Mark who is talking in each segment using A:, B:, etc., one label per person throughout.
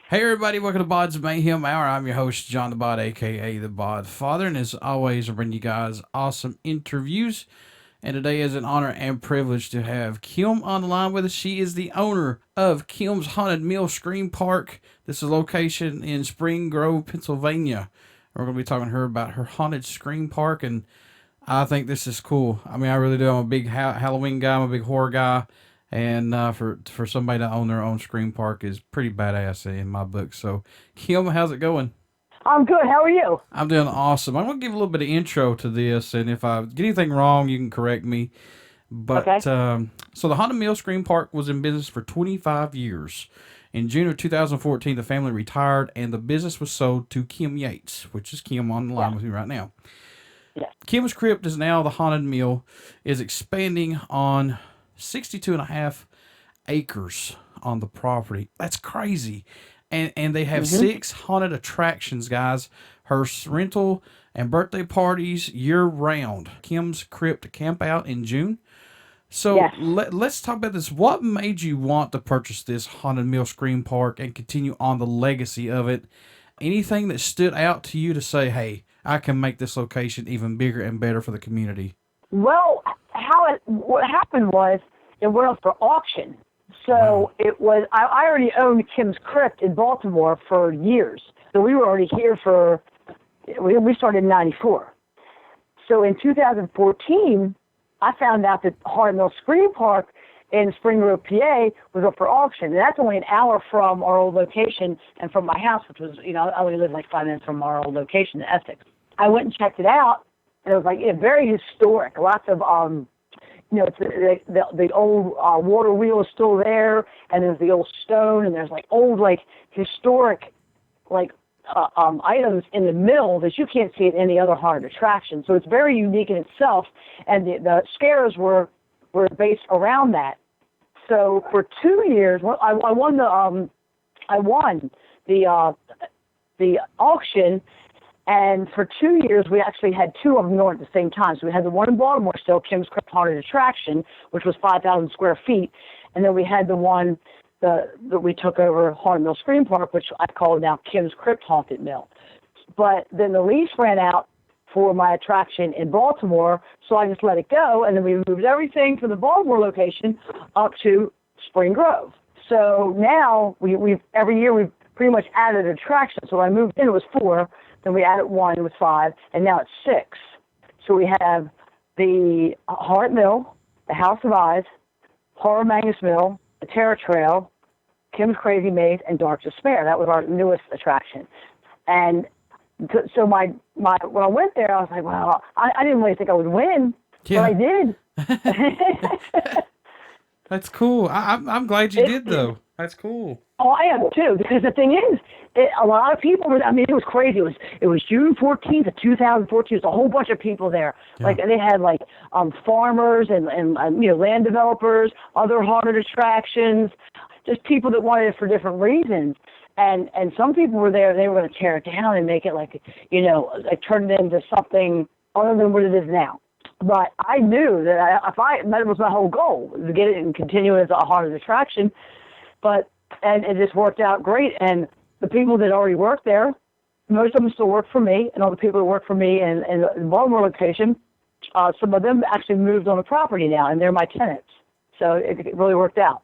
A: Hey everybody, welcome to BODS Mayhem Hour. I'm your host, John the Bod, aka the Bod Father, and as always, I bring you guys awesome interviews. And today is an honor and privilege to have Kim on the line with us. She is the owner of Kim's Haunted Mill Scream Park. This is a location in Spring Grove, Pennsylvania. We're going to be talking to her about her haunted scream park, and I think this is cool. I mean, I really do. I'm a big Halloween guy. I'm a big horror guy. And for somebody to own their own scream park is pretty badass in my book. So, Kim, how's it going?
B: I'm good. How are you?
A: I'm doing awesome. I'm going to give a little bit of intro to this, and if I get anything wrong, you can correct me.
B: Okay.
A: But so the Haunted Mill Scream Park was in business for 25 years. In June of 2014, the family retired, and the business was sold to Kim Yates, which is Kim on the line
B: Yeah.
A: with me right now.
B: Yeah.
A: Kim's Crypt is now the Haunted Mill, is expanding on 62 and a half acres on the property. That's crazy. And they have 6 haunted attractions, guys. Hearse rental and birthday parties year round. Kim's Crypt campout in June. So
B: Yes.
A: let's talk about this. What made you want to purchase this Haunted Mill Scream Park and continue on the legacy of it? Anything that stood out to you to say, hey, I can make this location even bigger and better for the community?
B: Well, what happened was it went up for auction. So
A: Wow.
B: it was I already owned Kim's Crypt in Baltimore for years. So we were already here we started in '94. So in 2014, I found out that Haunted Mill Scream Park in Spring Grove, PA, was up for auction. And that's only an hour from our old location and from my house, which was, I only lived like 5 minutes from our old location in Essex. I went and checked it out, and it was like very historic. Lots of, it's the old water wheel is still there, and there's the old stone, and there's like old, like historic, like items in the mill that you can't see at any other haunted attraction. So it's very unique in itself, and the scares were based around that. So for 2 years, I won the auction, and for 2 years we actually had two of them going at the same time. So we had the one in Baltimore still, Kim's Crypt Haunted Attraction, which was 5,000 square feet, and then we had the one that we took over, Haunted Mill Scream Park, which I call now Kim's Crypt Haunted Mill. But then the lease ran out for my attraction in Baltimore, so I just let it go, and then we moved everything from the Baltimore location up to Spring Grove. So now we've every year we've pretty much added an attraction. So when I moved in, it was 4, then we added 1, it was 5, and now it's 6. So we have the Haunted Mill, the House of Eyes, Horror Magnus Mill, the Terror Trail, Kim's Crazy Maze, and Dark Despair. That was our newest attraction. And so my when I went there, I was like, wow, I didn't really think I would win, but I did.
A: That's cool. I'm glad you did, though. That's cool.
B: Oh, I am too, because the thing is, a lot of people were, it was crazy. It was June 14th of 2014. There's a whole bunch of people there.
A: Yeah.
B: Like, they had, farmers and land developers, other haunted attractions, just people that wanted it for different reasons. And some people were there, they were going to tear it down and make it turn it into something other than what it is now. But I knew that that was my whole goal, to get it and continue it as a haunted attraction. And it just worked out great. And the people that already worked there, most of them still work for me, and all the people that work for me in the Baltimore location, some of them actually moved on the property now, and they're my tenants. So it really worked out.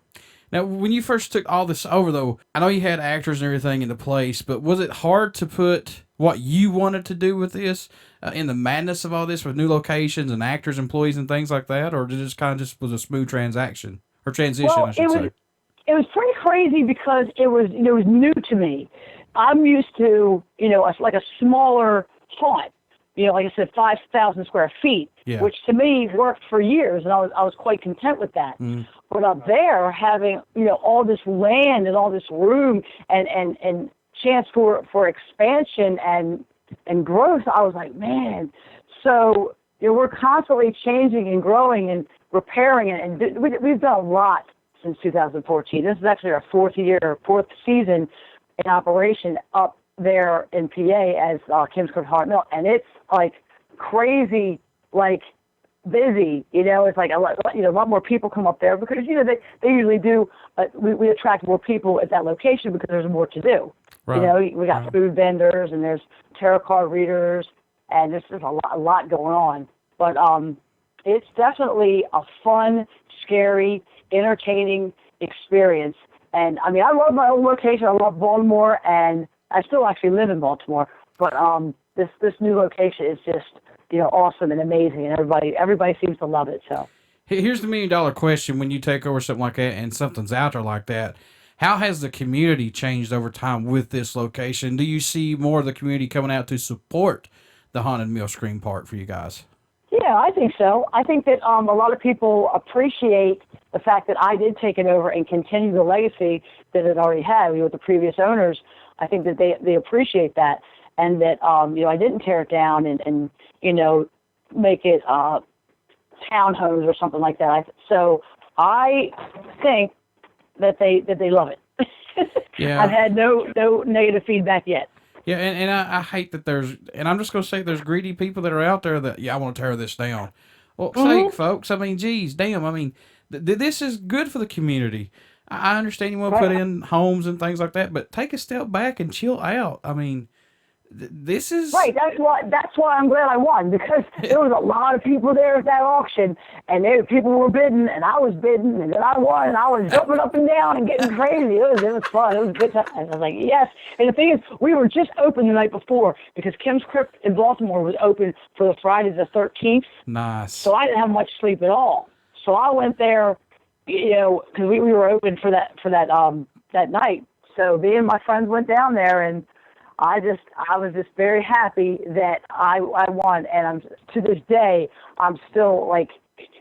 A: Now, when you first took all this over, though, I know you had actors and everything into place, but was it hard to put what you wanted to do with this in the madness of all this with new locations and actors, employees, and things like that, or did it just kind of just was a smooth transition, I should say?
B: It was pretty crazy because it was new to me. I'm used to, a smaller haunt, like I said, 5,000 square feet,
A: Yeah.
B: which to me worked for years, and I was quite content with that.
A: Mm.
B: But up there, having, all this land and all this room and chance for expansion and growth, I was like, man. So, we're constantly changing and growing and repairing it, and we've done a lot since 2014. This is actually our fourth season in operation up there in PA as Kim's Crypt Haunted Mill, and it's like crazy, like busy. It's like a lot more people come up there because they usually do. We attract more people at that location because there's more to do.
A: Right.
B: We got food vendors and there's tarot card readers and there's just a lot going on. But it's definitely a fun, scary, entertaining experience. And I mean, I love my own location. I love Baltimore, and I still actually live in Baltimore. But this new location is just awesome and amazing, and everybody seems to love it. So
A: Here's the $1,000,000 question: when you take over something like that and something's out there like that, how has the community changed over time with this location? Do you see more of the community coming out to support the Haunted Mill Scream Park for you guys?
B: yeah, I think so. I think that a lot of people appreciate the fact that I did take it over and continue the legacy that it already had with the previous owners. I think that they appreciate that, and that I didn't tear it down and make it townhomes or something like that. So I think that they love it.
A: Yeah.
B: I've had no negative feedback yet.
A: Yeah, and I hate that and I'm just going to say there's greedy people that are out there that, I want to tear this down. Well, sake, folks, I mean, geez, damn, I mean, this is good for the community. I understand you want to put in homes and things like that, but take a step back and chill out. I mean, this is...
B: Right, that's why I'm glad I won, because there was a lot of people there at that auction, and people were bidding, and I was bidding, and then I won, and I was jumping up and down and getting crazy. It was fun. It was a good time. And I was like, yes. And the thing is, we were just open the night before, because Kim's Crypt in Baltimore was open for the Friday the 13th.
A: Nice.
B: So I didn't have much sleep at all. So I went there, because we were open for that night. So me and my friends went down there, and I was just very happy that I won, and to this day I'm still like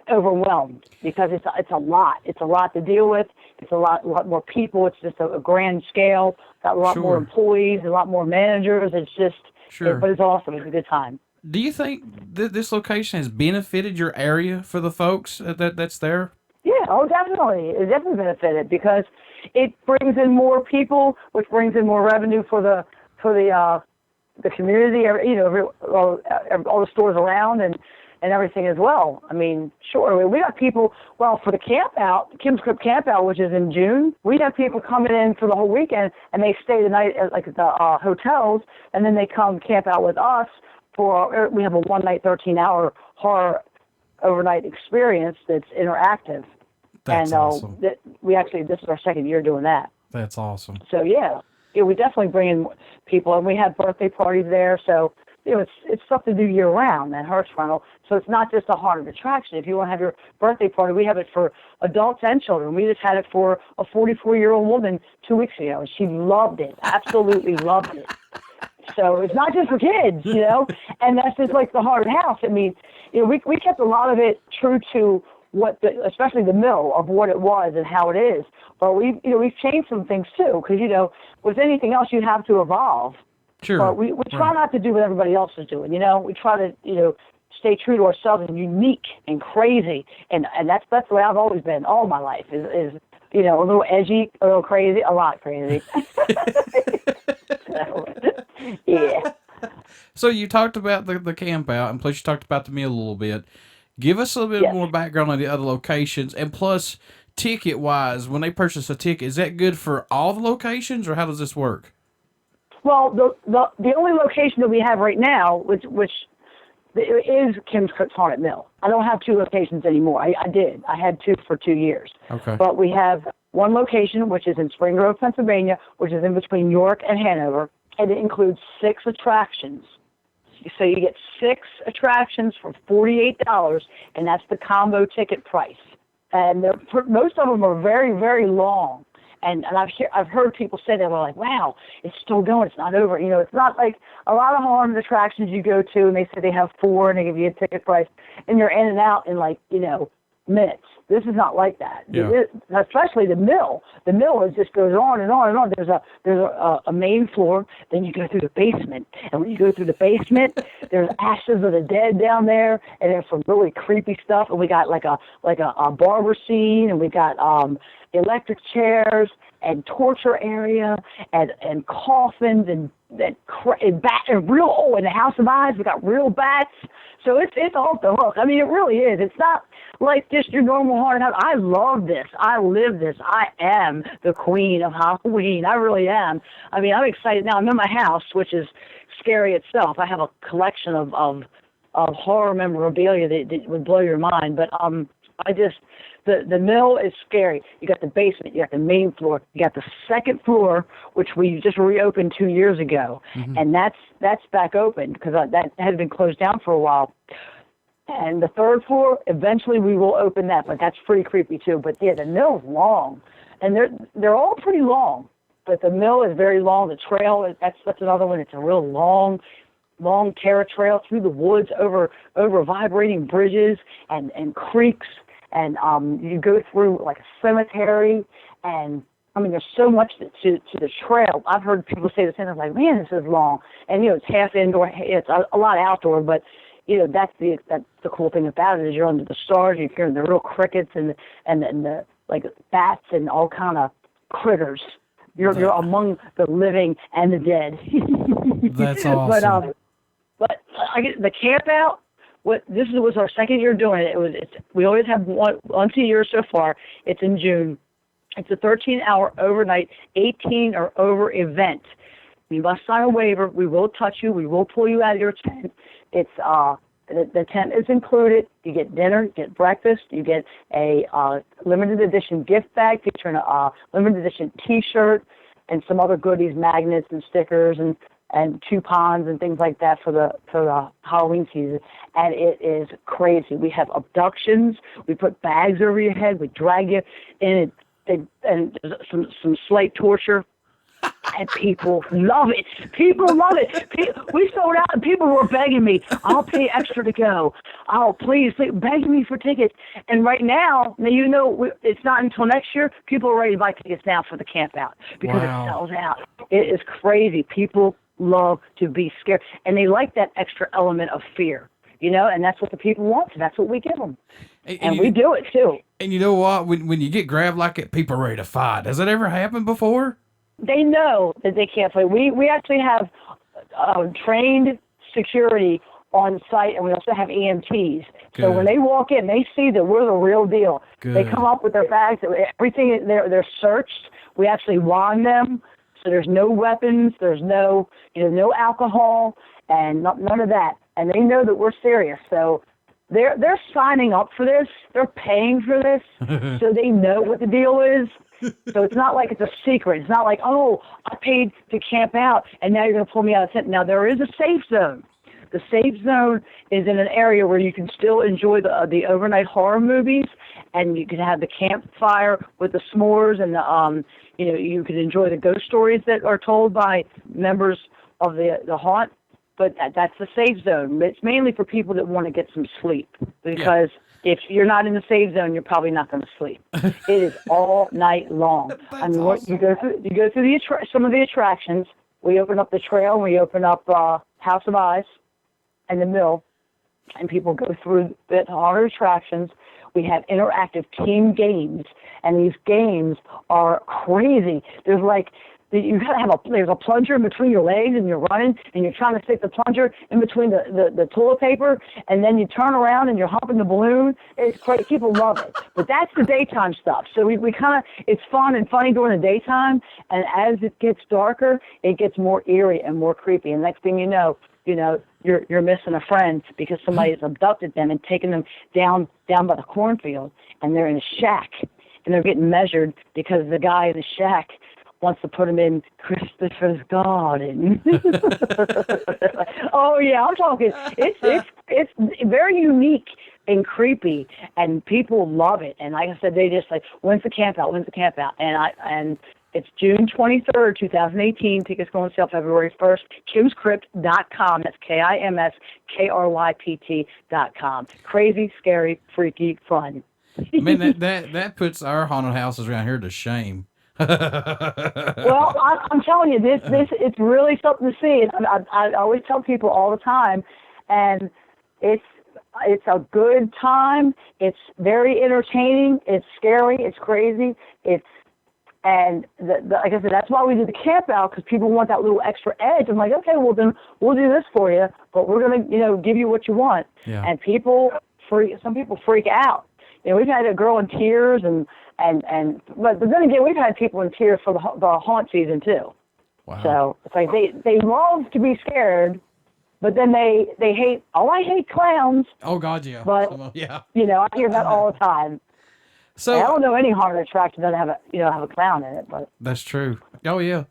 B: overwhelmed because it's a lot. It's a lot to deal with. It's a lot more people. It's just a grand scale. Got a lot more employees, a lot more managers. It's just, but it's awesome. It's a good time.
A: Do you think that this location has benefited your area for the folks that's there?
B: Yeah, definitely. It definitely benefited because it brings in more people, which brings in more revenue for the community, all the stores around and everything as well. I mean, sure, we got people, for the campout, Kim's Crypt campout, which is in June, we have people coming in for the whole weekend, and they stay the night at the hotels, and then they come camp out with us we have a one-night, 13-hour horror overnight experience that's interactive.
A: That's awesome.
B: This is our second year doing that.
A: That's awesome.
B: So, yeah, we definitely bring in people, and we have birthday parties there. So, it's stuff to do year-round, that hearse rental. So it's not just a haunted attraction. If you want to have your birthday party, we have it for adults and children. We just had it for a 44-year-old woman 2 weeks ago, and she loved it, absolutely loved it. So it's not just for kids, and that's just like the haunted house. I mean, we kept a lot of it true to especially the mill of what it was and how it is. But we've changed some things too, because with anything else you have to evolve.
A: Sure.
B: But we try not to do what everybody else is doing. We try to stay true to ourselves and unique and crazy, and that's the way I've always been all my life. Is a little edgy, a little crazy, a lot crazy. So, yeah.
A: So you talked about the camp out, and plus you talked about the meal a little bit. Give us a little bit more background on the other locations, and plus, ticket-wise, when they purchase a ticket, is that good for all the locations, or how does this work?
B: Well, the only location that we have right now, which is Kim's Crypt Haunted Mill. I don't have two locations anymore. I did. I had two for 2 years.
A: Okay.
B: But we have one location, which is in Spring Grove, Pennsylvania, which is in between York and Hanover, and it includes 6 attractions. So you get 6 attractions for $48, and that's the combo ticket price. And most of them are very, very long. And I've heard people say that, they're like, wow, it's still going, it's not over. It's not like a lot of haunted attractions you go to, and they say they have 4, and they give you a ticket price, and you're in and out in minutes. This is not like that.
A: Yeah.
B: Especially the mill. The mill just goes on and on and on. There's a main floor, then you go through the basement, and when you go through the basement, there's ashes of the dead down there, and there's some really creepy stuff. And we got like a barber scene, and we got electric chairs and torture area and coffins and real. In the House of Eyes, we got real bats. So it's off the hook. I mean, it really is. It's not like just your normal haunted house. I love this. I live this. I am the queen of Halloween. I really am. I mean, I'm excited now. I'm in my house, which is scary itself. I have a collection of horror memorabilia that would blow your mind. But the mill is scary. You got the basement, you got the main floor, you got the second floor, which we just reopened 2 years ago, and that's back open because that had been closed down for a while. And the third floor, eventually we will open that, but that's pretty creepy too. But yeah, the mill's long, and they're all pretty long, but the mill is very long. The trail, that's another one. It's a real long terror trail through the woods, over vibrating bridges and creeks. And you go through like a cemetery, and I mean, there's so much to the trail. I've heard people say the same. I'm like, man, this is long. And it's half indoor, it's a lot outdoor, but that's the cool thing about it is you're under the stars. You're hearing the real crickets and the like bats and all kind of critters. You're among the living and the dead.
A: That's awesome.
B: But I get the camp out. This was our second year doing it. We always have once a year so far. It's in June. It's a 13-hour overnight, 18 or over event. You must sign a waiver. We will touch you. We will pull you out of your tent. It's the tent is included. You get dinner, you get breakfast, you get a limited edition gift bag featuring a limited edition T-shirt and some other goodies, magnets and stickers and coupons and things like that for the Halloween season. And it is crazy. We have abductions. We put bags over your head. We drag you in it, and some slight torture. And people love it. People love it. We sold out, and people were begging me, I'll pay extra to go. Oh, please, begging me for tickets. And right now, it's not until next year, people are ready to buy tickets now for the camp out because it sells out. It is crazy. People love to be scared, and they like that extra element of fear, and that's what the people want, and that's what we give them. And we do it, too.
A: And you know what? When you get grabbed like that, people are ready to fight. Has that ever happened before?
B: They know that they can't play. We actually have trained security on site, and we also have EMTs. Good. So when they walk in, they see that we're the real deal. Good. They come up with their bags. Everything, they're searched. We actually wand them, so there's no weapons. There's no alcohol, and none of that. And they know that we're serious. So they're signing up for this. They're paying for this, so they know what the deal is. So it's not like it's a secret. It's not like, oh, I paid to camp out, and now you're going to pull me out of the tent. Now, there is a safe zone. The safe zone is in an area where you can still enjoy the overnight horror movies, and you can have the campfire with the s'mores, and you can enjoy the ghost stories that are told by members of the haunt. But that's the safe zone. It's mainly for people that want to get some sleep, because if you're not in the safe zone, you're probably not going to sleep. It is all night long.
A: Awesome.
B: You go through some of the attractions. We open up the trail. We open up House of Eyes and the mill, and people go through the horror attractions. We have interactive team games, and these games are crazy. There's a plunger in between your legs, and you're running, and you're trying to stick the plunger in between the toilet paper, and then you turn around and you're humping the balloon. It's crazy. People love it. But that's the daytime stuff. So we kind of, it's fun and funny during the daytime, and as it gets darker, it gets more eerie and more creepy. And next thing you know, you're missing a friend because somebody has abducted them and taken them down by the cornfield, and they're in a shack, and they're getting measured because the guy in the shack wants to put him in Christopher's garden. Oh yeah, I'm talking. It's very unique and creepy, and people love it. And like I said, they just like, when's the camp out? When's the camp out? And it's June 23rd, 2018. Tickets go on sale February 1st. KimsKrypt.com. That's KIMSKRYPT.com. Crazy, scary, freaky, fun.
A: Man, that puts our haunted houses around here to shame.
B: Well, I'm telling you, this it's really something to see. I always tell people all the time, and it's a good time. It's very entertaining. It's scary. It's crazy. It's And like I said, that's why we do the camp out, because people want that little extra edge. I'm like, okay, well then we'll do this for you, but we're gonna, give you what you want.
A: Yeah.
B: And some people freak out. We've had a girl in tears, but then again, we've had people in tears for the haunt season too.
A: Wow.
B: So it's like they love to be scared, but then they hate. Oh, I hate clowns.
A: Oh God, yeah.
B: But
A: yeah.
B: I hear that all the time.
A: So
B: I don't know any haunted attraction that have a clown in it, but
A: that's true. Oh yeah.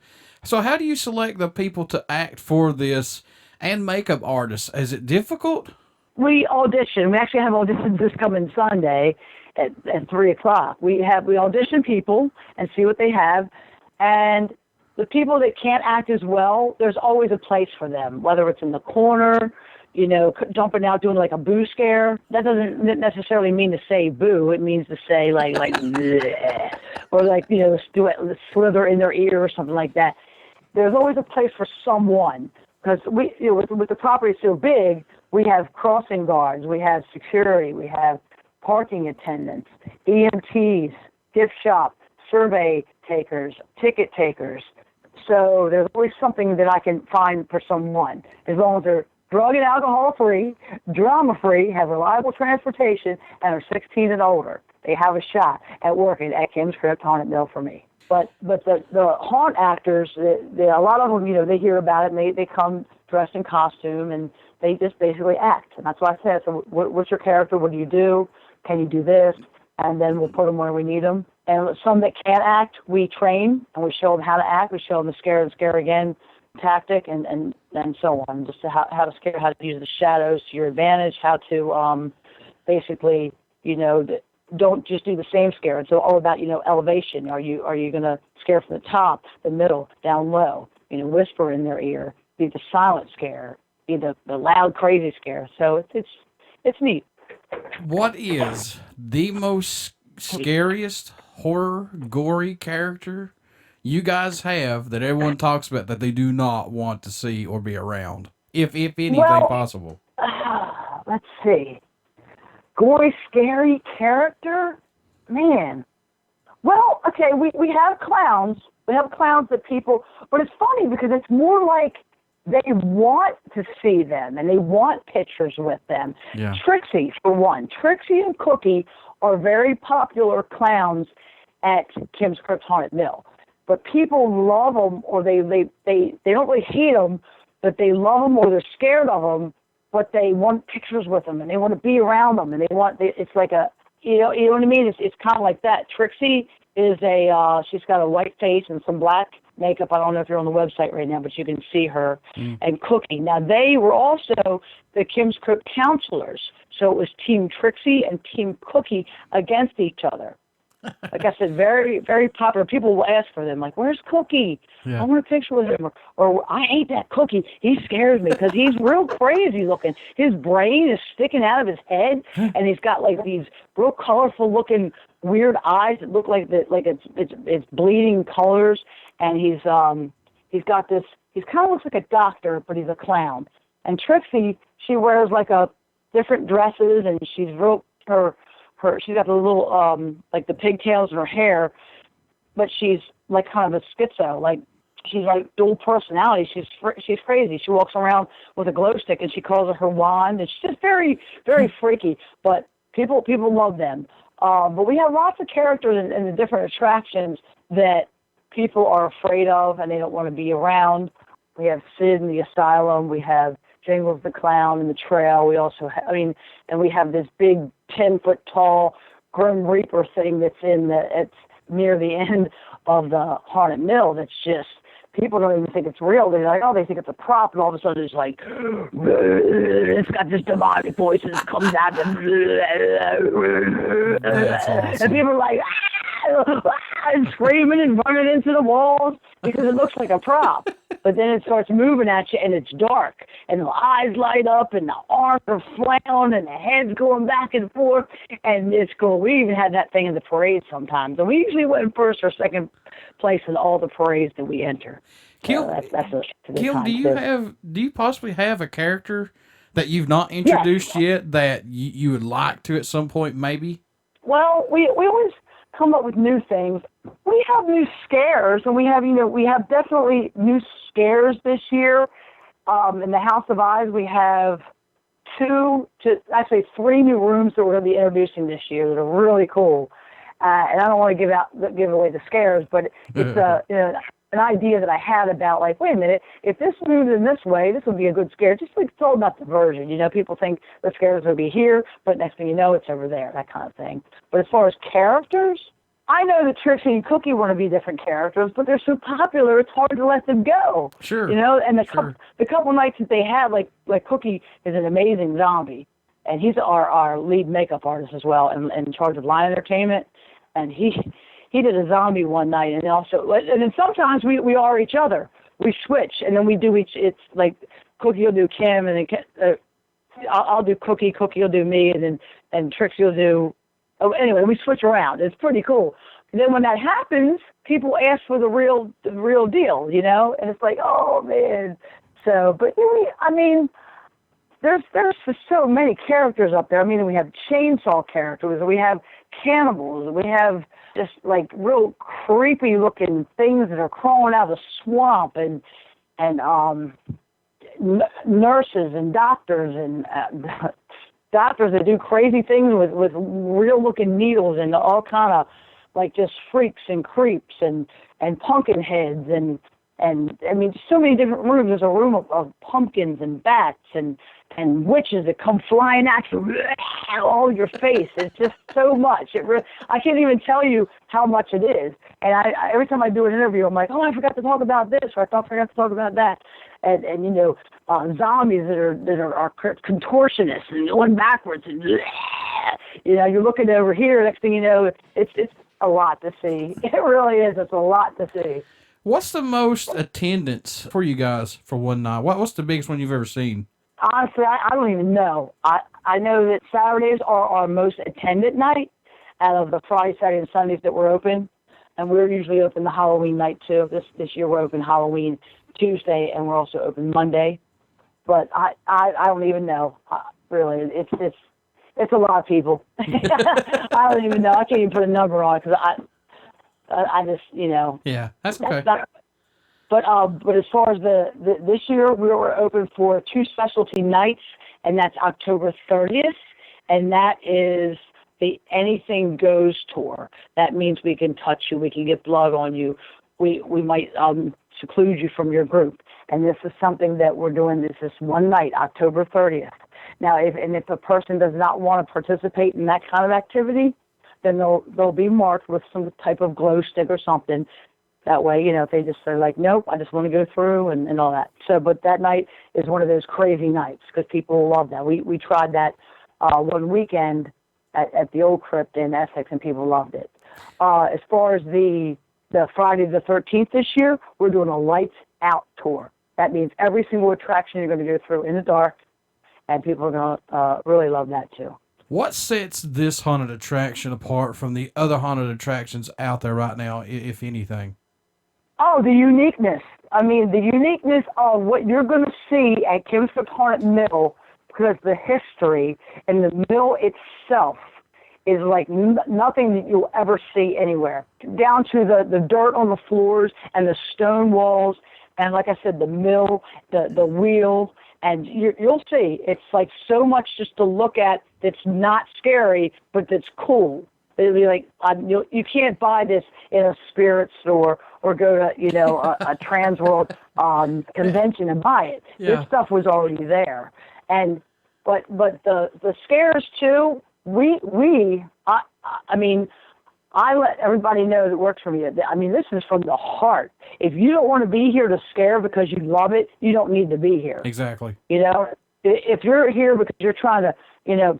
A: So how do you select the people to act for this and makeup artists? Is it difficult?
B: we audition. We actually have auditions this coming Sunday at 3:00. We audition people and see what they have, and the people that can't act as well, there's always a place for them, whether it's in the corner, jumping out doing like a boo scare. That doesn't necessarily mean to say boo. It means to say like bleh, or like, slither in their ear or something like that. There's always a place for someone, because with the property so big, we have crossing guards, we have security, we have parking attendants, EMTs, gift shop, survey takers, ticket takers. So there's always something that I can find for someone, as long as they're drug and alcohol free, drama free, have reliable transportation, and are 16 and older. They have a shot at working at Kim's Crypt Haunted Mill for me. But the haunt actors, a lot of them, they hear about it and they come dressed in costume and they just basically act. And that's why I said, so what's your character? What do you do? Can you do this? And then we'll put them where we need them. And some that can't act, we train and we show them how to act. We show them the scare and scare again tactic and so on, just how to scare, how to use the shadows to your advantage, how to basically, don't just do the same scare. It's all about, elevation. Are you going to scare from the top, the middle, down low, whisper in their ear, be the silent scare, be the loud, crazy scare. So it's neat.
A: What is the most scariest horror, gory character you guys have that everyone talks about that they do not want to see or be around, if anything possible?
B: Let's see. Gory, scary character? Man. Well, okay, we have clowns. We have clowns that people, but it's funny because it's more like they want to see them and they want pictures with them.
A: Yeah.
B: Trixie, for one. Trixie and Cookie are very popular clowns at Kim's Crypt Haunted Mill. But people love them, or they don't really hate them, but they love them or they're scared of them, but they want pictures with them and they want to be around them and it's like a, you know what I mean? It's kind of like that. Trixie is she's got a white face and some black makeup. I don't know if you're on the website right now, but you can see her. And Cookie. Now, they were also the Kim's Crypt counselors. So it was Team Trixie and Team Cookie against each other. Like I said, very, very popular. People will ask for them, like, where's Cookie?
A: Yeah.
B: I want a picture with him. Or I hate that Cookie. He scares me because he's real crazy looking. His brain is sticking out of his head, and he's got like these real colorful looking weird eyes that look like it's bleeding colors. And he's got this. He kind of looks like a doctor, but he's a clown. And Trixie, she wears like a different dresses, and she's she's got the little, like the pigtails in her hair, but she's like kind of a schizo, like she's like dual personality. She's crazy. She walks around with a glow stick and she calls it her wand, and she's just very, very freaky, but people love them. But we have lots of characters in the different attractions that people are afraid of and they don't want to be around. We have Sid in the asylum. We have Jingles the Clown in the trail. We also and we have this big 10-foot tall Grim Reaper thing that's it's near the end of the Haunted Mill. That's just, people don't even think it's real. They're like, oh, they think it's a prop, and all of a sudden it's like, it's got this demonic voice and it comes out and people are like, and screaming and running into the walls because it looks like a prop. But then it starts moving at you, and it's dark, and the eyes light up, and the arms are flailing, and the head's going back and forth, and it's cool. We even had that thing in the parade sometimes, and we usually went first or second place in all the parades that we enter.
A: Kim,
B: Kim,
A: do you possibly have a character that you've not introduced yet that you would like to at some point, maybe?
B: Well, we always, come up with new things. We have new scares, and we have definitely new scares this year. In the House of Eyes, we have three new rooms that we're going to be introducing this year that are really cool. And I don't want to give away the scares, but it's an idea that I had about, like, wait a minute, if this moves in this way, this would be a good scare. Just like, it's all about the version. People think the scare is going to be here, but next thing you know, it's over there, that kind of thing. But as far as characters, I know that Trixie and Cookie want to be different characters, but they're so popular, it's hard to let them go.
A: Sure.
B: And the couple nights that they had, like Cookie is an amazing zombie, and he's our lead makeup artist as well, and in charge of line entertainment. And he did a zombie one night, and then sometimes we are each other. We switch, and then we do it's like Cookie will do Kim, and then I'll do Cookie will do me, and Trixie will do. Oh, anyway, we switch around. It's pretty cool. And then when that happens, people ask for the real deal, and it's like, oh man. So, but there's so many characters up there. I mean, we have chainsaw characters, we have cannibals, we have just like real creepy looking things that are crawling out of the swamp, and nurses and doctors and doctors that do crazy things with real looking needles, and all kind of like just freaks and creeps and pumpkin heads and I mean, so many different rooms. There's a room of pumpkins and bats and witches that come flying at you all your face. It's just so much. I can't even tell you how much it is. And I every time I do an interview, I'm like, oh, I forgot to talk about this, or I forgot to talk about that. And zombies that are contortionists and going backwards, and you're looking over here. Next thing you know, it's a lot to see. It really is. It's a lot to see.
A: What's the most attendance for you guys for one night? What's the biggest one you've ever seen?
B: Honestly, I don't even know. I know that Saturdays are our most attended night out of the Friday, Saturday, and Sundays that we're open. And we're usually open the Halloween night, too. This year we're open Halloween Tuesday, and we're also open Monday. But I don't even know. Really, it's a lot of people. I don't even know. I can't even put a number on it because I just,
A: Yeah, that's okay.
B: But as far as this year, we were open for 2 specialty nights, and that's October 30th, and that is the Anything Goes tour. That means we can touch you, we can get blood on you, we might seclude you from your group. And this is something that we're doing this one night, October 30th. Now, if a person does not want to participate in that kind of activity, then they'll be marked with some type of glow stick or something. That way, if they just say like, nope, I just want to go through and all that. So, but that night is one of those crazy nights because people love that. We tried that one weekend at the old Crypt in Essex, and people loved it. As far as the Friday the 13th this year, we're doing a lights out tour. That means every single attraction you're going to go through in the dark, and people are going to really love that too.
A: What sets this haunted attraction apart from the other haunted attractions out there right now, if anything?
B: Oh, the uniqueness. I mean, the uniqueness of what you're going to see at Kim's Crypt Haunted Mill, because the history and the mill itself is like nothing that you'll ever see anywhere. Down to the dirt on the floors and the stone walls, and like I said, the mill, the wheel, and you'll see. It's like so much just to look at that's not scary, but that's cool. It'll be like you can't buy this in a spirit store or go to a Trans World convention and buy it. Yeah. This stuff was already there, but the scares too. I let everybody know that works for me. I mean, this is from the heart. If you don't want to be here to scare because you love it, you don't need to be here.
A: Exactly.
B: If you're here because you're trying to,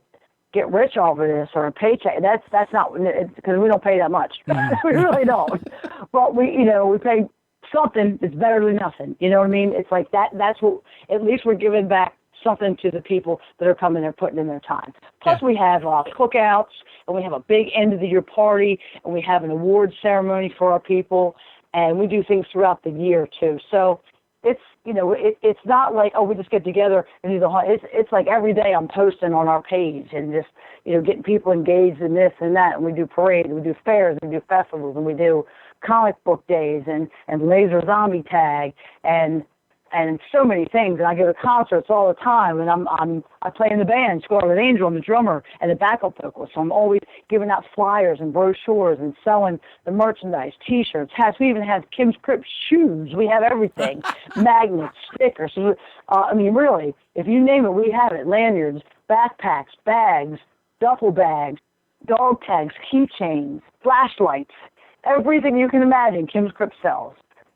B: get rich off of this or a paycheck, that's not, because we don't pay that much. Mm-hmm. We really don't. But we pay something that's better than nothing. You know what I mean? It's like that's what, at least we're giving back something to the people that are coming there putting in their time. Plus we have cookouts, and we have a big end of the year party, and we have an award ceremony for our people, and we do things throughout the year too. So it's it's not like, oh, we just get together and do the whole. It's like every day I'm posting on our page and just getting people engaged in this and that, and we do parades, we do fairs, we do festivals, and we do comic book days and laser zombie tag and so many things. And I go to concerts all the time, and I play in the band, Scarlet Angel. I'm the drummer and the backup vocalist. So I'm always giving out flyers and brochures and selling the merchandise, T-shirts, hats. We even have Kim's Krypt shoes. We have everything, magnets, stickers. I mean, really, if you name it, we have it. Lanyards, backpacks, bags, duffel bags, dog tags, keychains, flashlights, everything you can imagine. Kim's Krypt sells.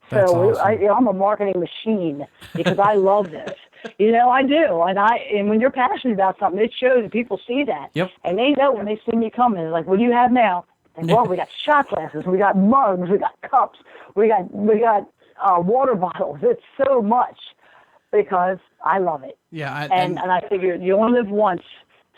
A: That's
B: So
A: awesome.
B: I'm a marketing machine because I love this. I do. And when you're passionate about something, it shows and people see that.
A: Yep.
B: And they know when they see me coming. They're like, what do you have now? And well, we got shot glasses, we got mugs, we got cups, we got water bottles. It's so much because I love it.
A: Yeah.
B: And I figure you only live once.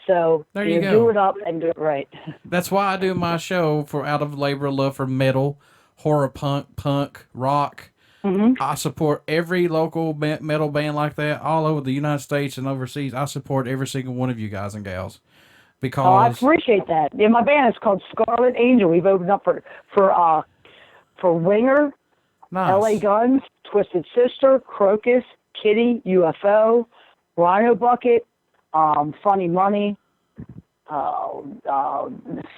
B: So
A: there you go.
B: do it up and do it right.
A: That's why I do my show out of labor of love for metal, horror, punk, rock.
B: Mm-hmm.
A: I support every local metal band like that all over the United States and overseas. I support every single one of you guys and gals because
B: Oh, I appreciate that. Yeah, my band is called Scarlet Angel. We've opened up for Winger,
A: nice.
B: LA Guns, Twisted Sister, Crocus, Kitty, UFO, Rhino Bucket, Funny Money.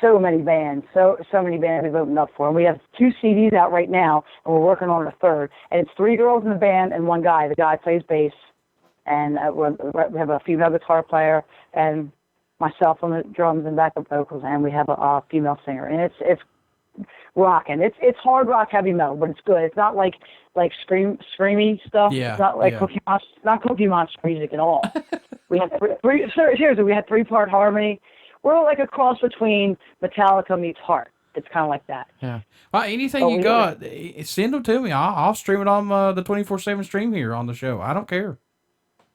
B: So many bands, so many bands we've opened up for, and we have 2 CDs out right now, and we're working on a third. And it's 3 girls in the band and 1 guy. The guy plays bass, and we have a female guitar player, and myself on the drums and backup vocals, and we have a female singer. And it's rocking. It's hard rock, heavy metal, but it's good. It's not like screamy stuff.
A: Yeah,
B: it's not like Cookie Monster music at all. We have seriously, we had 3-part harmony. We're like a cross between Metallica meets Heart. It's kind of like that.
A: Yeah. Well, anything you got, send them to me. I'll stream it on the 24/7 stream here on the show. I don't care.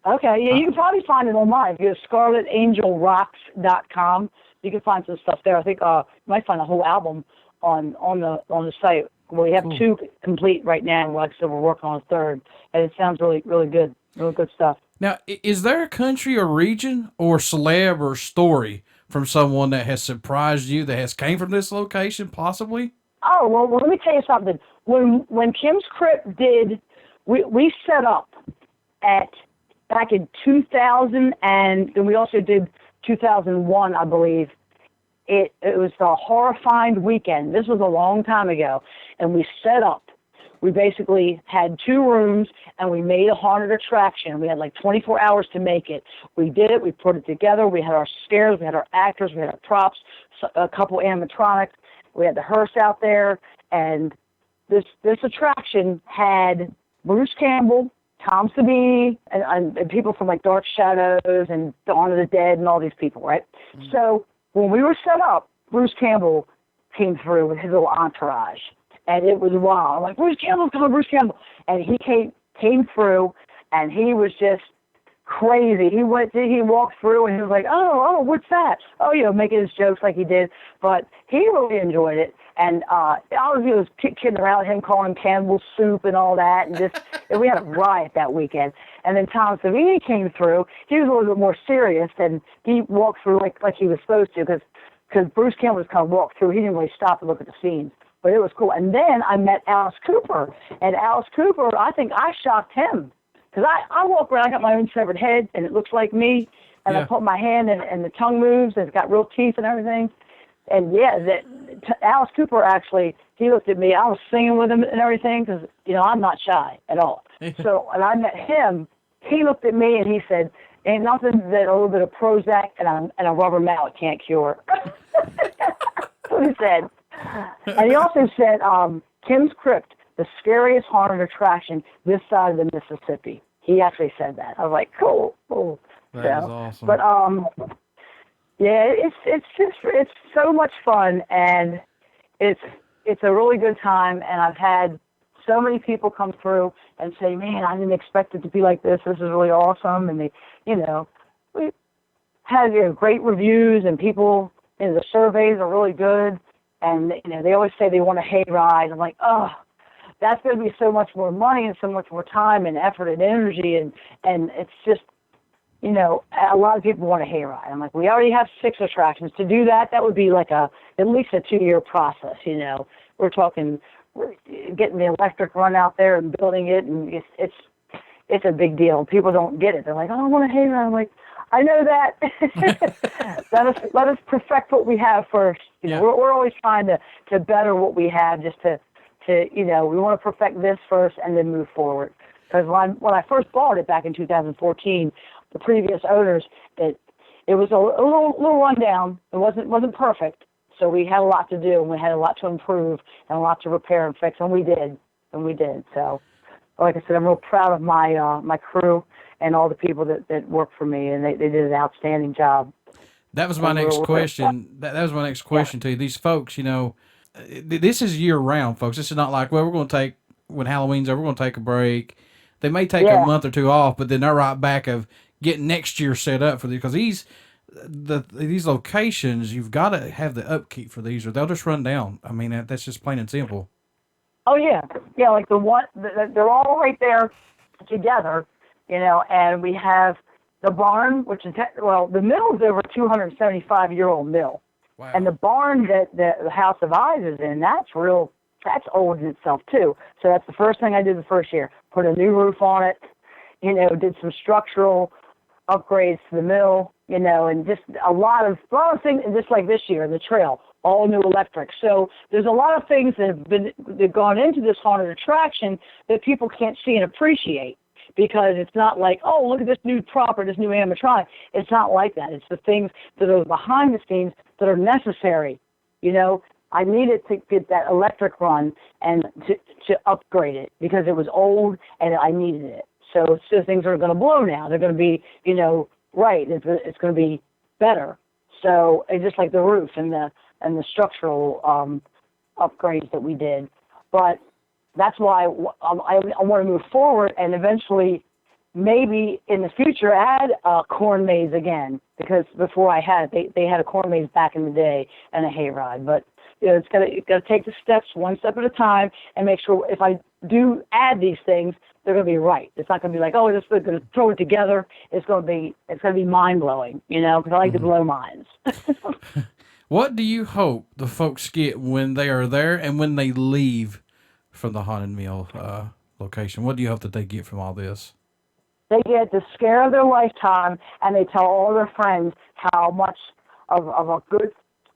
B: Okay, yeah, you can probably find it online. If you go to scarletangelrocks.com, you can find some stuff there. I think you might find a whole album on the site. We have 2 complete right now, and like I said, we're working on a third, and it sounds really, really good. Really good stuff.
A: Now, is there a country or region or celeb or story from someone that has surprised you that has came from this location, possibly?
B: Oh, well, let me tell you something. When Kim's Krypt did, we set up back in 2000, and we also did 2001, I believe. It was the Horrifying Weekend. This was a long time ago, and we set up. We basically had 2 rooms, and we made a haunted attraction. We had like 24 hours to make it. We did it. We put it together. We had our scares. We had our actors. We had our props, a couple animatronics. We had the hearse out there. And this attraction had Bruce Campbell, Tom Savini, and people from like Dark Shadows and Dawn of the Dead and all these people, right? Mm-hmm. So when we were set up, Bruce Campbell came through with his little entourage. And it was wild. I'm like, Bruce Campbell's coming, Bruce Campbell. And he came through, and he was just crazy. He walked through, and he was like, oh, what's that? Oh, making his jokes like he did. But he really enjoyed it. And all of you was kidding around with him, calling him Campbell's soup and all that. And we had a riot that weekend. And then Tom Savini came through. He was a little bit more serious, and he walked through like he was supposed to, because Bruce Campbell was kind of walked through. He didn't really stop to look at the scenes. But it was cool. And then I met Alice Cooper. And Alice Cooper, I think I shocked him. Because I walk around, I got my own severed head, and it looks like me. And I put my hand in, and the tongue moves, and it's got real teeth and everything. And Alice Cooper actually, he looked at me. I was singing with him and everything, because, I'm not shy at all. So, and I met him. He looked at me, and he said, ain't nothing that a little bit of Prozac and a rubber mallet can't cure. That's what he said. And he also said, Kim's Krypt, the scariest haunted attraction this side of the Mississippi. He actually said that. I was like, cool.
A: That is awesome.
B: But yeah, it's so much fun, and it's a really good time. And I've had so many people come through and say, man, I didn't expect it to be like this. This is really awesome. And we had great reviews, and people, the surveys are really good. And, they always say they want a hayride. I'm like, oh, that's going to be so much more money and so much more time and effort and energy, and it's just, you know, a lot of people want a hayride. I'm like, we already have 6 attractions. To do that, that would be like at least a 2-year process. You know, we're getting the electric run out there and building it, and it's a big deal. People don't get it. They're like, oh, I want a hayride. I'm like, I know that. let us perfect what we have first. You know, we're always trying to better what we have, just to you know, we want to perfect this first and then move forward. Because when I first bought it back in 2014, the previous owners, it was a little rundown. It wasn't perfect, so we had a lot to do, and we had a lot to improve and a lot to repair and fix, and we did. So, like I said, I'm real proud of my crew and all the people that work for me, and they did an outstanding job.
A: That was my next question. That was my next question to you. These folks, you know, this is year round, folks. This is not like, well, we're going to take, when Halloween's over, we're going to take a break. They may take a month or 2 off, but then they're right back of getting next year set up for these, because these locations, you've got to have the upkeep for these, or they'll just run down. I mean, that's just plain and simple.
B: Oh yeah, like they're all right there together, you know. And we have the barn, which is the mill is over a 275-year-old mill. Wow. And the barn that the House of Eyes is in, that's old in itself too. So that's the first thing I did the first year. Put a new roof on it, you know, did some structural upgrades to the mill, you know, and just a lot of things. And just like this year, the trail, all new electric. So there's a lot of things that have gone into this haunted attraction that people can't see and appreciate. Because it's not like, oh, look at this new prop or this new animatronic. It's not like that. It's the things that are behind the scenes that are necessary. You know, I needed to get that electric run and to upgrade it because it was old and I needed it. So things are going to blow now. They're going to be, you know, right. It's going to be better. So it's just like the roof and the structural upgrades that we did. But that's why I want to move forward and eventually, maybe in the future, add a corn maze again. Because before I had it, they had a corn maze back in the day and a hayride. But you know, it's got to take the steps one step at a time and make sure if I do add these things, they're going to be right. It's not going to be like, oh, we're just going to throw it together. It's going to be mind blowing, you know, because I like to blow minds.
A: What do you hope the folks get when they are there and when they leave from the Haunted Mill location? What do you hope that they get from all this?
B: They get the scare of their lifetime, and they tell all their friends how much of a good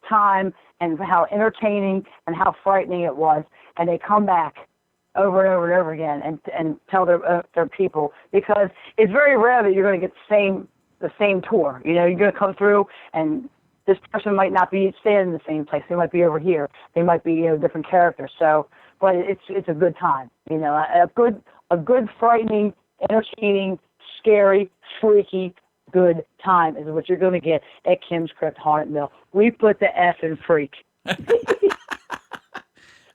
B: time and how entertaining and how frightening it was, and they come back over and over and over again and tell their people, because it's very rare that you're going to get the same tour. You know, you're going to come through and this person might not be staying in the same place. They might be over here. They might be, you know, different characters. So, but it's a good time. You know, a good frightening, entertaining, scary, freaky, good time is what you're going to get at Kim's Krypt Haunted Mill. We put the F in freak.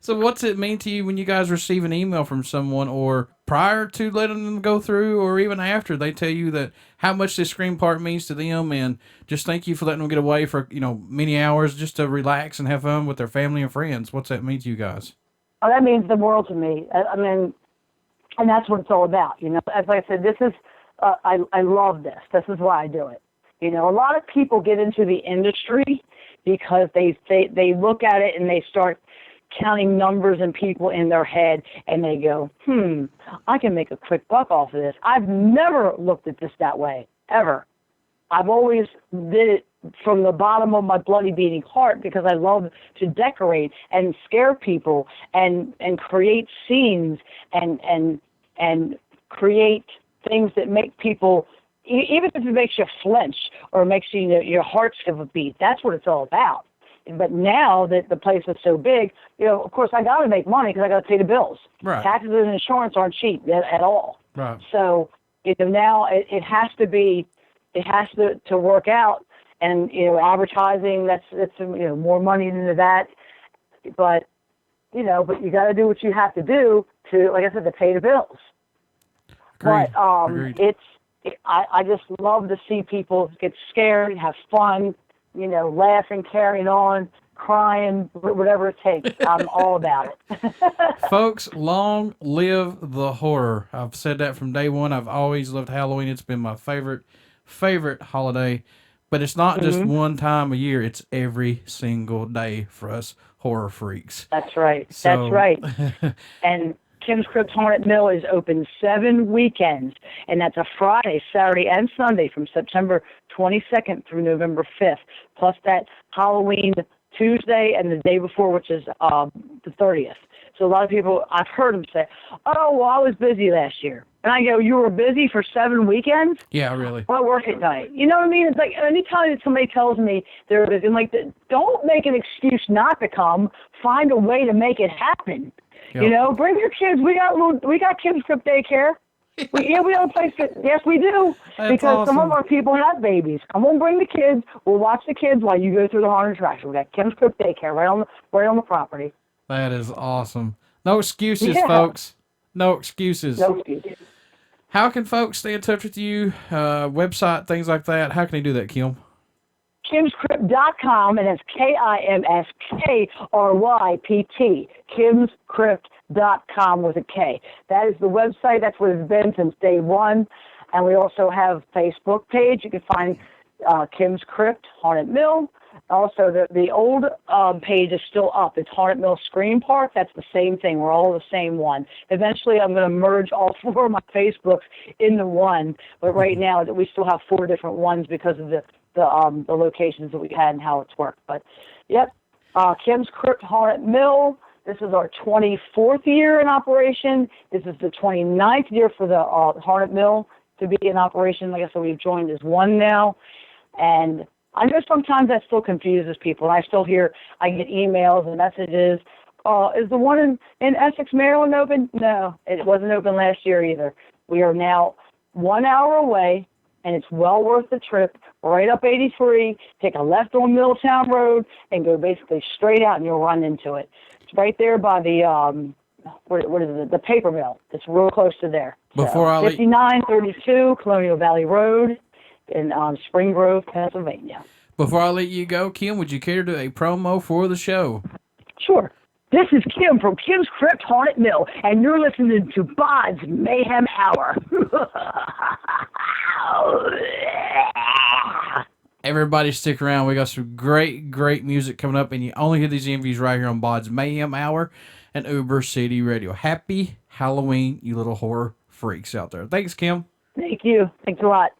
A: So what's it mean to you when you guys receive an email from someone, or prior to letting them go through, or even after, they tell you that how much this scream part means to them, and just thank you for letting them get away for, you know, many hours just to relax and have fun with their family and friends? What's that mean to you guys?
B: Oh, that means the world to me. I mean, and that's what it's all about. You know, as I said, this is, I love this. This is why I do it. You know, a lot of people get into the industry because they look at it and they start counting numbers and people in their head, and they go, I can make a quick buck off of this. I've never looked at this that way, ever. I've always did it from the bottom of my bloody beating heart because I love to decorate and scare people and create scenes and create things that make people, even if it makes you flinch or makes you, your heart skip a beat. That's what it's all about. But now that the place is so big, you know, of course, I got to make money because I got to pay the bills.
A: Right.
B: Taxes and insurance aren't cheap at all.
A: Right.
B: So, you know, now it has to work out, and you know, advertising, that's you know, more money into that. But you know, you got to do what you have to do to, like I said, to pay the bills.
A: Agreed.
B: But
A: Agreed.
B: I just love to see people get scared, have fun, you know, laughing, carrying on, crying, whatever it takes. I'm all about it.
A: Folks, long live the horror. I've said that from day one. I've always loved Halloween. It's been my favorite holiday. But it's not just one time a year. It's every single day for us horror freaks.
B: That's right.
A: So,
B: That's right. And Kim's Crypt Haunted Mill is open 7 weekends, and that's a Friday, Saturday, and Sunday from September 22nd through November 5th, plus that Halloween Tuesday and the day before, which is the 30th. So a lot of people, I've heard them say, oh, well, I was busy last year. And I go, you were busy for 7 weekends?
A: Yeah, really.
B: Well, I work at night. You know what I mean? It's like anytime that somebody tells me they're busy, I'm like, don't make an excuse not to come. Find a way to make it happen.
A: Yep.
B: You know, bring your kids. We got Kim's Crypt daycare. We have a place yes, we do.
A: That's
B: because
A: awesome.
B: some of our people have babies. Come on, bring the kids. We'll watch the kids while you go through the haunted attraction. We got Kim's Crypt daycare right on the property.
A: That is awesome. No excuses,
B: Yeah.
A: folks. No excuses.
B: No excuses.
A: How can folks stay in touch with you? Website, things like that. How can they do that, Kim?
B: KimsCrypt.com, and that's KIMSKRYPT. KimsCrypt.com with a K. That is the website. That's what it's been since day one. And we also have a Facebook page. You can find Kim's Crypt Haunted Mill. Also, the old page is still up. It's Haunted Mill Scream Park. That's the same thing. We're all the same one. Eventually, I'm going to merge all 4 of my Facebooks into one. But right now, we still have 4 different ones because of the locations that we had and how it's worked. But, yep, Kim's Crypt Haunted Mill. This is our 24th year in operation. This is the 29th year for the Haunted Mill to be in operation. Like I said, we've joined as one now. And I know sometimes that still confuses people. I still I get emails and messages. Is the one in Essex, Maryland open? No, it wasn't open last year either. We are now 1 hour away, and it's well worth the trip. Right up 83, take a left on Milltown Road, and go basically straight out, and you'll run into it. It's right there by the, what is it, the paper mill. It's real close to there.
A: Before I
B: 5932 Colonial Valley Road in Spring Grove, Pennsylvania.
A: Before I let you go, Kim, would you care to do a promo for the show?
B: Sure. This is Kim from Kim's Crypt Haunted Mill, and you're listening to BODS Mayhem Hour.
A: Everybody stick around. We got some great music coming up, and you only hear these interviews right here on BODS Mayhem Hour and Uber City Radio. Happy Halloween, you little horror freaks out there. Thanks, Kim.
B: Thank you. Thanks a lot.